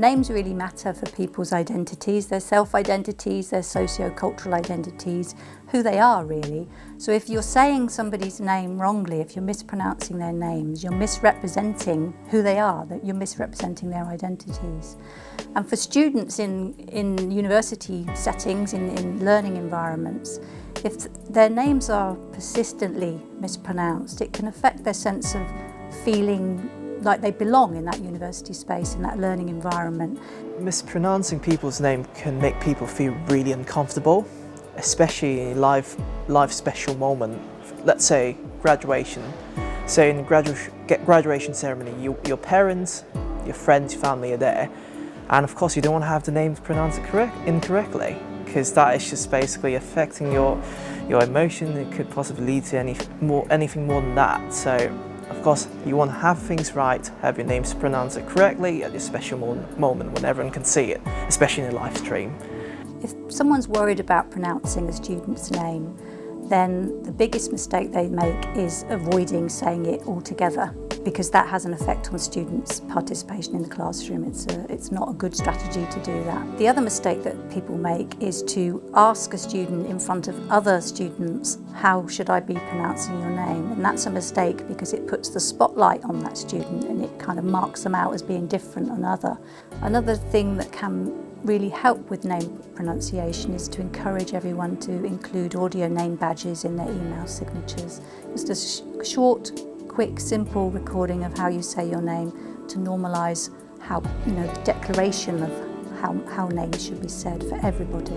Names really matter for people's identities, their self-identities, their socio-cultural identities, who they are really. So if you're saying somebody's name wrongly, if you're mispronouncing their names, you're misrepresenting who they are, that you're misrepresenting their identities. And for students in university settings, in learning environments, if their names are persistently mispronounced, it can affect their sense of feeling like they belong in that university space, in that learning environment. Mispronouncing people's name can make people feel really uncomfortable, especially in a life special moment. Let's say graduation. So in graduation ceremony, your parents, your friends, your family are there, and of course you don't want to have the name pronounced incorrectly, because that is just basically affecting your emotion. It could possibly lead to anything more than that. So of course, you want to have things right, have your names pronounced correctly at this special moment when everyone can see it, especially in a live stream. If someone's worried about pronouncing a student's name, then the biggest mistake they make is avoiding saying it altogether, because that has an effect on students' participation in the classroom. It's not a good strategy to do that. The other mistake that people make is to ask a student in front of other students, how should I be pronouncing your name? And that's a mistake because it puts the spotlight on that student and it kind of marks them out as being different than other. Another thing that can really help with name pronunciation is to encourage everyone to include audio name badges in their email signatures. Just a short, quick, simple recording of how you say your name to normalise how, the declaration of how names should be said for everybody.